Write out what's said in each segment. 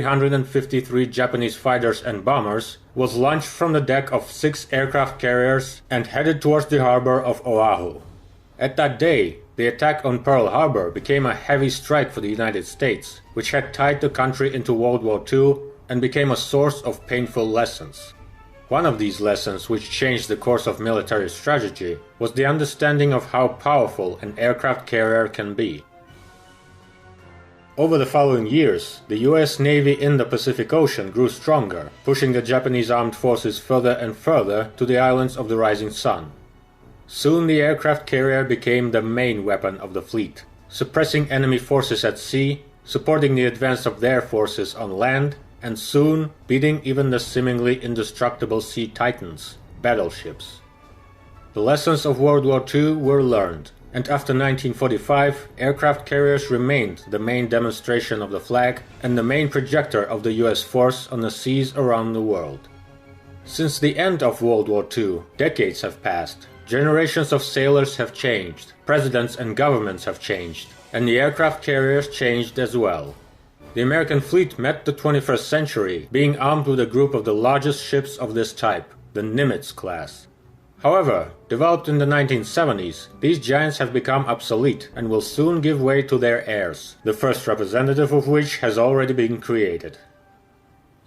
353 Japanese fighters and bombers, was launched from the deck of 6 aircraft carriers and headed towards the harbor of Oahu. At that day, the attack on Pearl Harbor became a heavy strike for the United States, which had tied the country into World War II and became a source of painful lessons. One of these lessons, which changed the course of military strategy, was the understanding of how powerful an aircraft carrier can be. Over the following years, the US Navy in the Pacific Ocean grew stronger, pushing the Japanese armed forces further and further to the islands of the rising sun. Soon the aircraft carrier became the main weapon of the fleet, suppressing enemy forces at sea, supporting the advance of their forces on land, and soon beating even the seemingly indestructible sea titans, battleships. The lessons of World War II were learned, and after 1945, aircraft carriers remained the main demonstration of the flag and the main projector of the US force on the seas around the world. Since the end of World War II, decades have passed. Generations of sailors have changed, presidents and governments have changed, and the aircraft carriers changed as well. The American fleet met the 21st century, being armed with a group of the largest ships of this type, the Nimitz class. However, developed in the 1970s, these giants have become obsolete and will soon give way to their heirs, the first representative of which has already been created.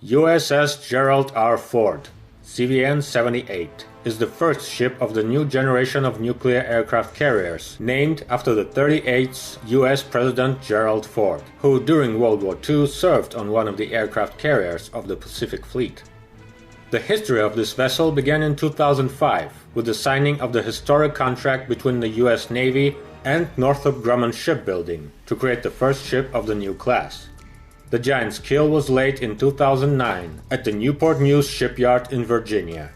USS Gerald R. Ford, CVN-78, is the first ship of the new generation of nuclear aircraft carriers, named after the 38th US President Gerald Ford, who during World War II served on one of the aircraft carriers of the Pacific Fleet. The history of this vessel began in 2005 with the signing of the historic contract between the US Navy and Northrop Grumman Shipbuilding to create the first ship of the new class. The giant's keel was laid in 2009 at the Newport News shipyard in Virginia.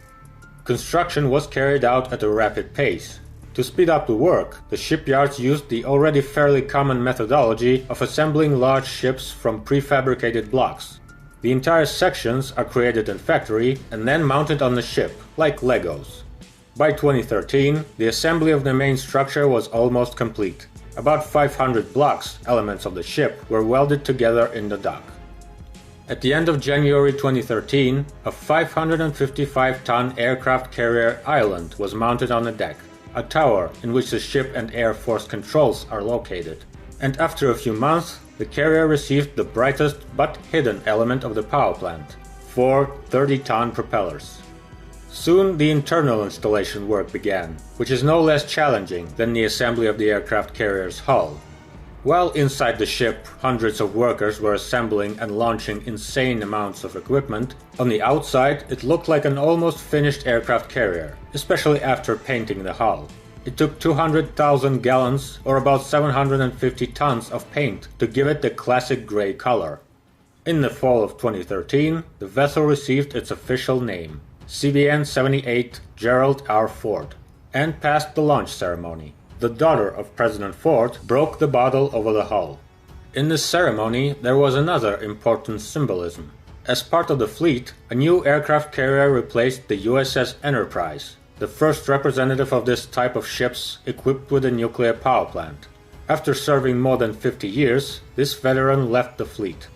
Construction was carried out at a rapid pace. To speed up the work, the shipyards used the already fairly common methodology of assembling large ships from prefabricated blocks. The entire sections are created in factory and then mounted on the ship, like Legos. By 2013, the assembly of the main structure was almost complete. About 500 blocks, elements of the ship, were welded together in the dock. At the end of January 2013, a 555-ton aircraft carrier island was mounted on the deck, a tower in which the ship and air force controls are located. And after a few months, the carrier received the brightest but hidden element of the power plant, 4 30-ton propellers. Soon the internal installation work began, which is no less challenging than the assembly of the aircraft carrier's hull. While inside the ship hundreds of workers were assembling and launching insane amounts of equipment, on the outside it looked like an almost finished aircraft carrier, especially after painting the hull. It took 200,000 gallons, or about 750 tons of paint, to give it the classic gray color. In the fall of 2013, the vessel received its official name, CVN-78 Gerald R. Ford, and passed the launch ceremony. The daughter of President Ford broke the bottle over the hull. In this ceremony, there was another important symbolism. As part of the fleet, a new aircraft carrier replaced the USS Enterprise, the first representative of this type of ships equipped with a nuclear power plant. After serving more than 50 years, this veteran left the fleet.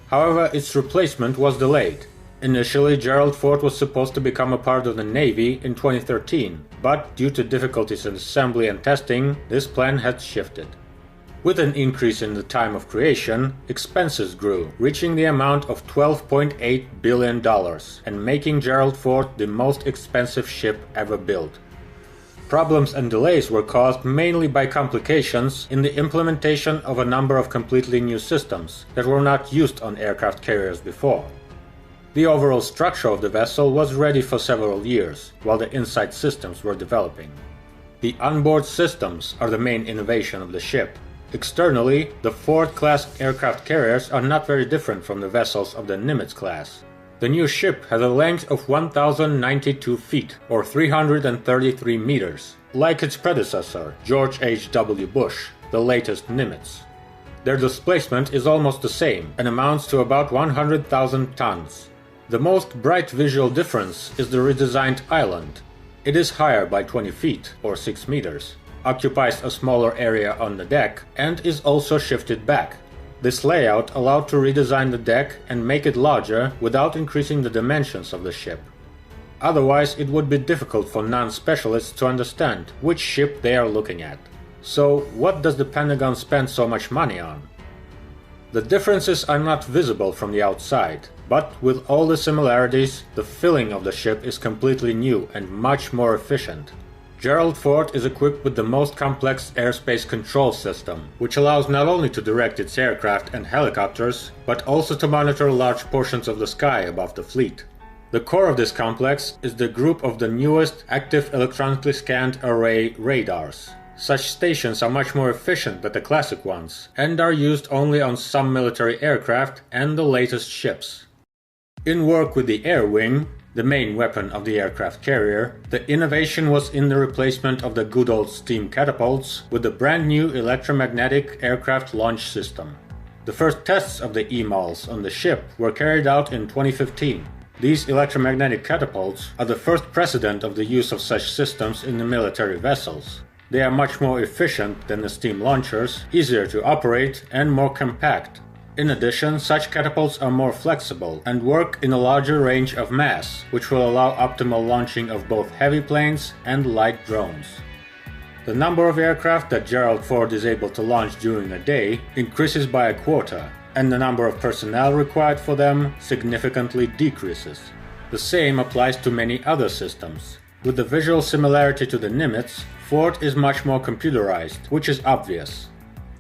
However, its replacement was delayed. Initially, Gerald Ford was supposed to become a part of the Navy in 2013, but due to difficulties in assembly and testing, this plan had shifted. With an increase in the time of creation, expenses grew, reaching the amount of $12.8 billion and making Gerald Ford the most expensive ship ever built. Problems and delays were caused mainly by complications in the implementation of a number of completely new systems that were not used on aircraft carriers before. The overall structure of the vessel was ready for several years, while the inside systems were developing. The onboard systems are the main innovation of the ship. Externally, the Ford-class aircraft carriers are not very different from the vessels of the Nimitz class. The new ship has a length of 1,092 feet, or 333 meters, like its predecessor, George H.W. Bush, the latest Nimitz. Their displacement is almost the same and amounts to about 100,000 tons. The most bright visual difference is the redesigned island. It is higher by 20 feet, or 6 meters, occupies a smaller area on the deck, and is also shifted back. This layout allowed to redesign the deck and make it larger without increasing the dimensions of the ship. Otherwise, it would be difficult for non-specialists to understand which ship they are looking at. So, what does the Pentagon spend so much money on? The differences are not visible from the outside, but with all the similarities, the filling of the ship is completely new and much more efficient. Gerald Ford is equipped with the most complex airspace control system, which allows not only to direct its aircraft and helicopters, but also to monitor large portions of the sky above the fleet. The core of this complex is the group of the newest active electronically scanned array radars. Such stations are much more efficient than the classic ones, and are used only on some military aircraft and the latest ships. In work with the Air Wing, the main weapon of the aircraft carrier, the innovation was in the replacement of the good old steam catapults with the brand new electromagnetic aircraft launch system. The first tests of the EMALS on the ship were carried out in 2015. These electromagnetic catapults are the first precedent of the use of such systems in the military vessels. They are much more efficient than the steam launchers, easier to operate, and more compact. In addition, such catapults are more flexible and work in a larger range of mass, which will allow optimal launching of both heavy planes and light drones. The number of aircraft that Gerald Ford is able to launch during a day increases by a quarter, and the number of personnel required for them significantly decreases. The same applies to many other systems. With the visual similarity to the Nimitz, Ford is much more computerized, which is obvious.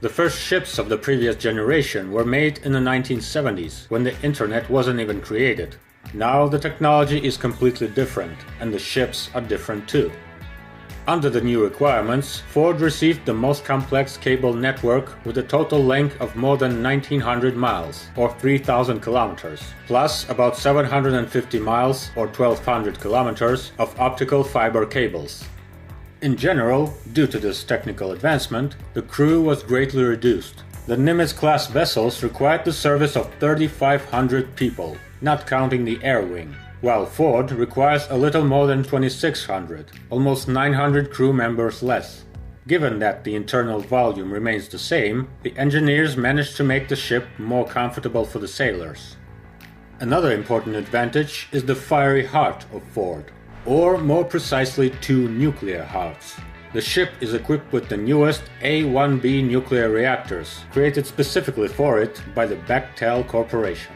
The first ships of the previous generation were made in the 1970s, when the internet wasn't even created. Now the technology is completely different, and the ships are different too. Under the new requirements, Ford received the most complex cable network with a total length of more than 1900 miles, or 3000 kilometers, plus about 750 miles, or 1200 kilometers, of optical fiber cables. In general, due to this technical advancement, the crew was greatly reduced. The Nimitz-class vessels required the service of 3,500 people, not counting the Air Wing, while Ford requires a little more than 2,600, almost 900 crew members less. Given that the internal volume remains the same, the engineers managed to make the ship more comfortable for the sailors. Another important advantage is the fiery heart of Ford, or more precisely 2 nuclear hearts. The ship is equipped with the newest A-1B nuclear reactors, created specifically for it by the Bechtel Corporation.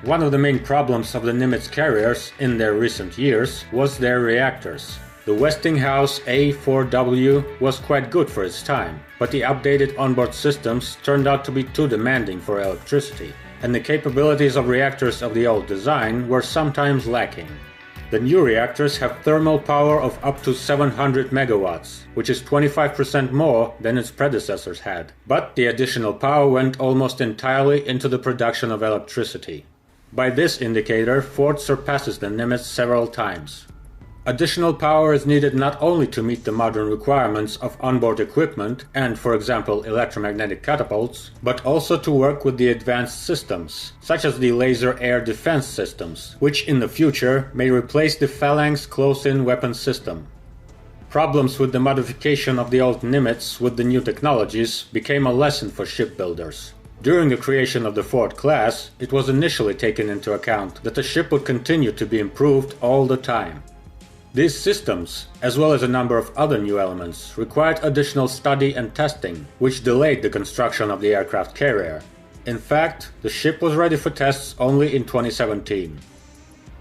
One of the main problems of the Nimitz carriers in their recent years was their reactors. The Westinghouse A4W was quite good for its time, but the updated onboard systems turned out to be too demanding for electricity, and the capabilities of reactors of the old design were sometimes lacking. The new reactors have thermal power of up to 700 megawatts, which is 25% more than its predecessors had, but the additional power went almost entirely into the production of electricity. By this indicator, Ford surpasses the Nimitz several times. Additional power is needed not only to meet the modern requirements of onboard equipment and, for example, electromagnetic catapults, but also to work with the advanced systems, such as the laser air defense systems, which in the future may replace the Phalanx close-in weapon system. Problems with the modification of the old Nimitz with the new technologies became a lesson for shipbuilders. During the creation of the Ford class, it was initially taken into account that the ship would continue to be improved all the time. These systems, as well as a number of other new elements, required additional study and testing, which delayed the construction of the aircraft carrier. In fact, the ship was ready for tests only in 2017.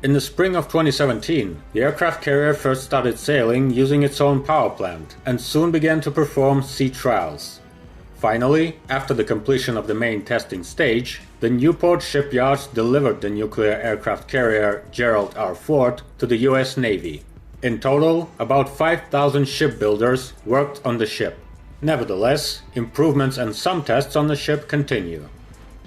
In the spring of 2017, the aircraft carrier first started sailing using its own power plant, and soon began to perform sea trials. Finally, after the completion of the main testing stage, the Newport shipyards delivered the nuclear aircraft carrier Gerald R. Ford to the US Navy. In total, about 5,000 shipbuilders worked on the ship. Nevertheless, improvements and some tests on the ship continue.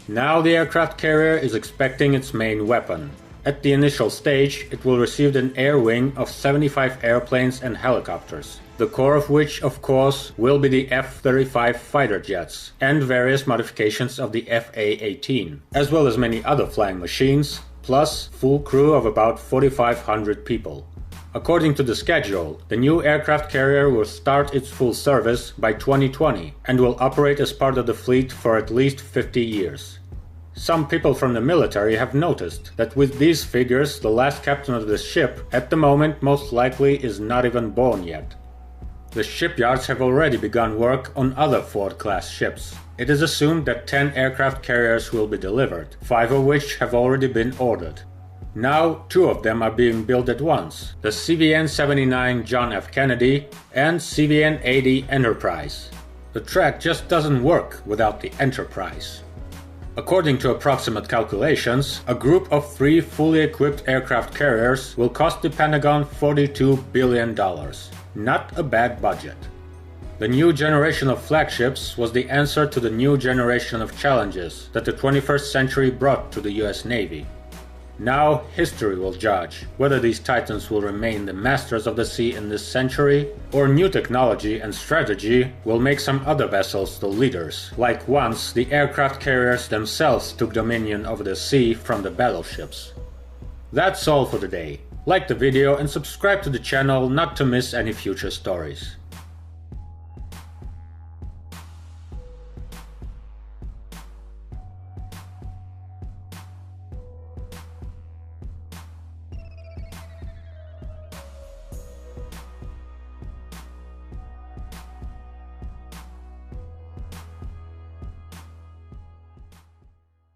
Now the aircraft carrier is expecting its main weapon. At the initial stage, it will receive an air wing of 75 airplanes and helicopters, the core of which, of course, will be the F-35 fighter jets and various modifications of the FA-18, as well as many other flying machines, plus full crew of about 4,500 people. According to the schedule, the new aircraft carrier will start its full service by 2020 and will operate as part of the fleet for at least 50 years. Some people from the military have noticed that with these figures, the last captain of the ship at the moment most likely is not even born yet. The shipyards have already begun work on other Ford-class ships. It is assumed that 10 aircraft carriers will be delivered, 5 of which have already been ordered. Now, 2 of them are being built at once, the CVN-79 John F. Kennedy and CVN-80 Enterprise. The track just doesn't work without the Enterprise. According to approximate calculations, a group of 3 fully equipped aircraft carriers will cost the Pentagon $42 billion. Not a bad budget. The new generation of flagships was the answer to the new generation of challenges that the 21st century brought to the US Navy. Now, history will judge whether these titans will remain the masters of the sea in this century, or new technology and strategy will make some other vessels the leaders, like once the aircraft carriers themselves took dominion over the sea from the battleships. That's all for today. Like the video and subscribe to the channel not to miss any future stories.